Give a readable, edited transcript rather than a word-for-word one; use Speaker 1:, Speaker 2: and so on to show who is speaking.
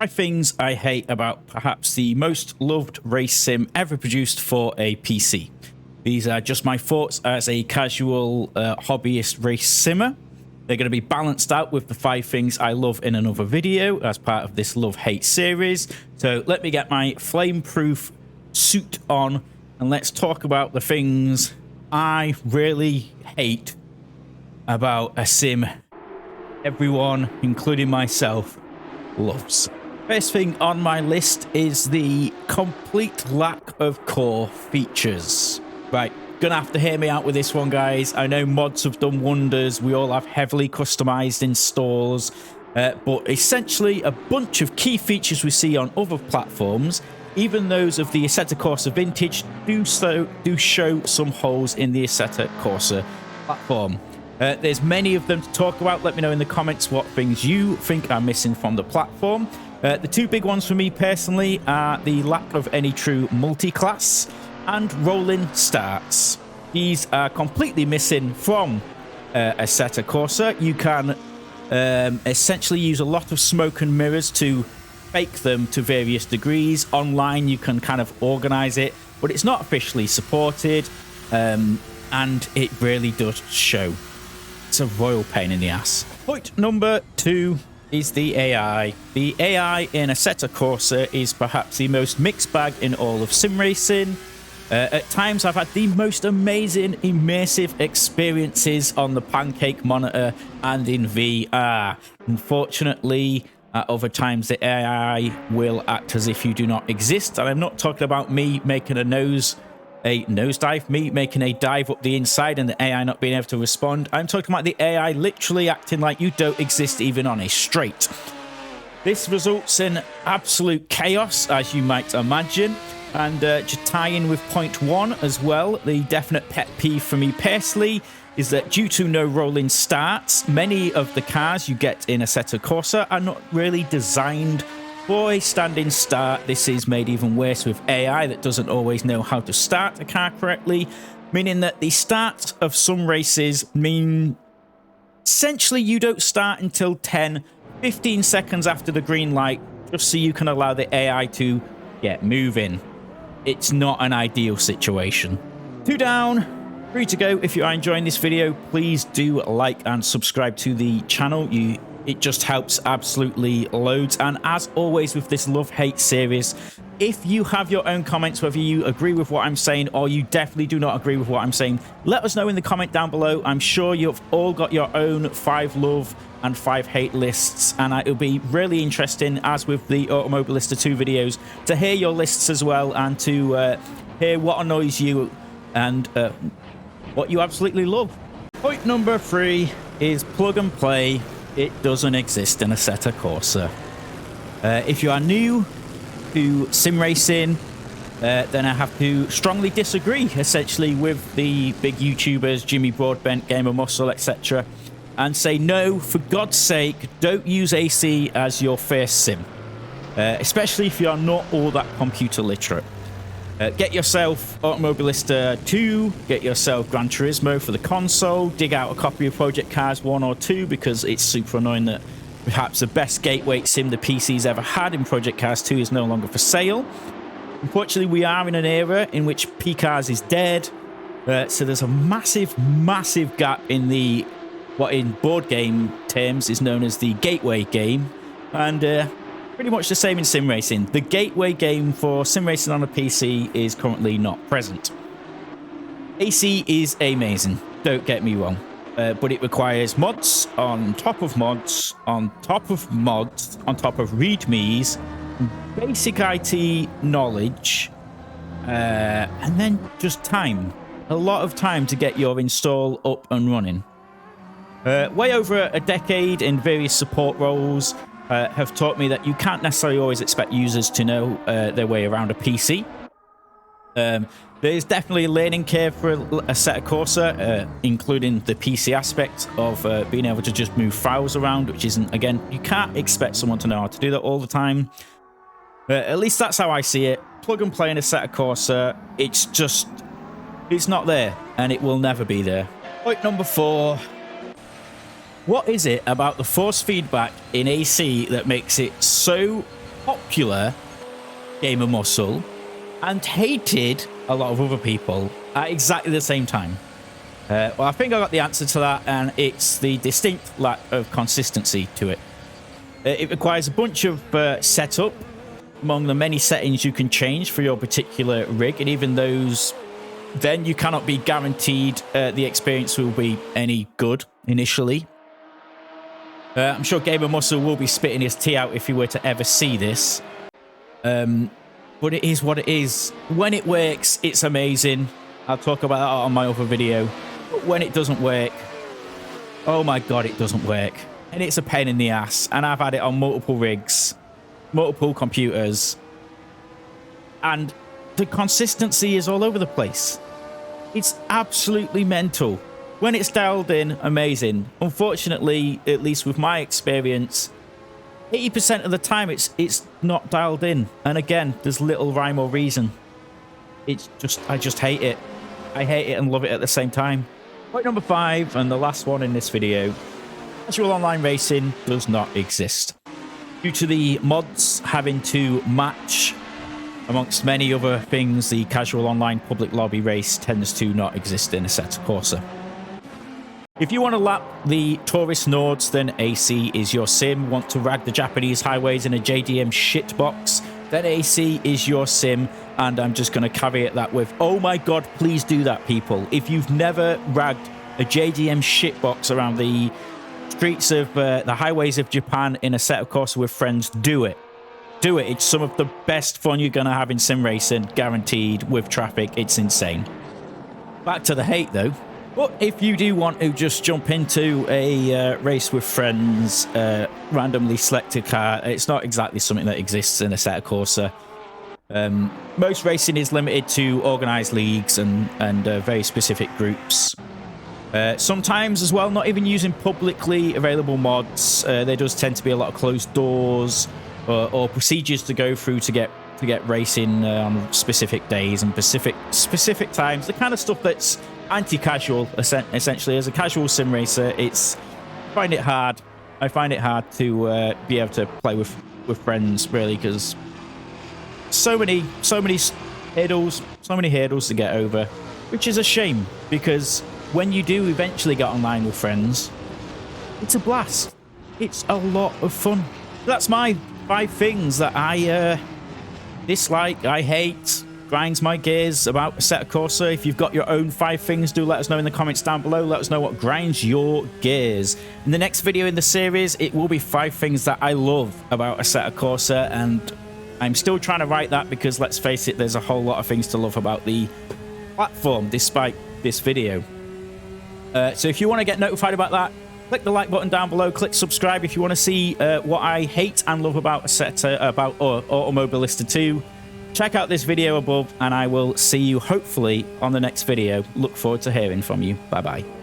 Speaker 1: 5 things I hate about perhaps the most loved race sim ever produced for a PC. These are just my thoughts as a casual hobbyist race simmer. They're going to be balanced out with the 5 things I love in another video as part of this love-hate series. So let me get my flame-proof suit on and let's talk about the things I really hate about a sim everyone, including myself, loves. First thing on my list is the complete lack of core features. Right, gonna have to hear me out with this one, guys. I know mods have done wonders. We all have heavily customized installs, but essentially a bunch of key features we see on other platforms, even those of the Assetto Corsa Vintage, do show some holes in the Assetto Corsa platform. There's many of them to talk about. Let me know in the comments what things you think are missing from the platform. The 2 big ones for me personally are the lack of any true multi-class and rolling starts. These are completely missing from Assetto Corsa. You can essentially use a lot of smoke and mirrors to fake them to various degrees. Online you can kind of organize it, but it's not officially supported, and it really does show. It's a royal pain in the ass. Point number 2 is the AI. The AI in Assetto Corsa is perhaps the most mixed bag in all of sim racing. At times I've had the most amazing immersive experiences on the Pancake monitor and in VR. Unfortunately, at other times the AI will act as if you do not exist, and I'm not talking about me making a nosedive, me making a dive up the inside and the AI not being able to respond. I'm talking about the AI literally acting like you don't exist even on a straight. This results in absolute chaos, as you might imagine. And to tie in with point 1 as well, the definite pet peeve for me personally is that due to no rolling starts, many of the cars you get in Assetto Corsa are not really designed for a standing start. This is made even worse with AI that doesn't always know how to start a car correctly, meaning that the start of some races mean essentially you don't start until 10-15 seconds after the green light, just so you can allow the AI to get moving. It's not an ideal situation. 2 down, 3 to go. If you are enjoying this video, please do like and subscribe to the channel. It just helps absolutely loads. And as always with this love-hate series, if you have your own comments, whether you agree with what I'm saying or you definitely do not agree with what I'm saying, let us know in the comment down below. I'm sure you've all got your own 5 love and 5 hate lists, and it'll be really interesting, as with the Automobilista 2 videos, to hear your lists as well and to hear what annoys you and what you absolutely love. Point number 3 is plug and play. It doesn't exist in Assetto Corsa. If you are new to sim racing, then I have to strongly disagree, essentially, with the big YouTubers, Jimmy Broadbent, Gamer Muscle, etc., and say, no, for God's sake, don't use AC as your first sim, especially if you are not all that computer literate. Get yourself Automobilista 2, get yourself Gran Turismo for the console, dig out a copy of Project Cars 1 or 2, because it's super annoying that perhaps the best gateway sim the PC's ever had in Project Cars 2 is no longer for sale. Unfortunately, we are in an era in which P-Cars is dead, so there's a massive gap in the what in board game terms is known as the gateway game, and pretty much the same in sim racing. The gateway game for sim racing on a PC is currently not present. AC is amazing, don't get me wrong, but it requires mods on top of mods on top of mods on top of readmes, basic IT knowledge, and then just time. A lot of time to get your install up and running. Way over a decade in various support roles have taught me that you can't necessarily always expect users to know their way around a PC. There's definitely a learning curve for Assetto Corsa, including the PC aspect of being able to just move files around, which isn't, again, you can't expect someone to know how to do that all the time. At least that's how I see it. Plug and play in Assetto Corsa, it's not there, and it will never be there. Point number 4. What is it about the force feedback in AC that makes it so popular gamer muscle and hated a lot of other people at exactly the same time? Well, I think I got the answer to that, and it's the distinct lack of consistency to it. It requires a bunch of setup among the many settings you can change for your particular rig, and even those, then you cannot be guaranteed the experience will be any good initially. I'm sure Gamer Muscle will be spitting his tea out if he were to ever see this. But it is what it is. When it works, it's amazing. I'll talk about that on my other video. But when it doesn't work, oh my god, it doesn't work. And it's a pain in the ass. And I've had it on multiple rigs, multiple computers. And the consistency is all over the place. It's absolutely mental. When it's dialed in, amazing. Unfortunately, at least with my experience, 80% of the time it's not dialed in. And again, there's little rhyme or reason. It's just, I just hate it. I hate it and love it at the same time. Point number 5, and the last one in this video. Casual online racing does not exist. Due to the mods having to match, amongst many other things, the casual online public lobby race tends to not exist in Assetto Corsa. If you want to lap the tourist Nords, then AC is your sim. Want to rag the Japanese highways in a JDM shitbox, then AC is your sim. And I'm just going to caveat that with, oh my god, please do that, people. If you've never ragged a JDM shitbox around the streets of the highways of Japan in Assetto Corsa with friends, do it. Do it. It's some of the best fun you're going to have in sim racing, guaranteed, with traffic. It's insane. Back to the hate, though. But if you do want to just jump into a race with friends, randomly select a car, it's not exactly something that exists in Assetto Corsa. Most racing is limited to organised leagues and very specific groups. Sometimes as well, not even using publicly available mods. There does tend to be a lot of closed doors or procedures to go through to get racing on specific days and specific times. The kind of stuff that's anti-casual, essentially. As a casual sim racer, I find it hard to be able to play with friends, really, because so many hurdles to get over, which is a shame, because when you do eventually get online with friends, it's a blast. It's a lot of fun. That's my 5 things that I dislike, I hate, grinds my gears about Assetto Corsa. If you've got your own 5 things, do let us know in the comments down below. Let us know what grinds your gears. In the next video in the series, it will be 5 things that I love about Assetto Corsa, and I'm still trying to write that because, let's face it, there's a whole lot of things to love about the platform despite this video. So if you want to get notified about that, click the like button down below, click subscribe if you want to see what I hate and love about Assetto, about Automobilista 2. Check out this video above, and I will see you hopefully on the next video. Look forward to hearing from you. Bye bye.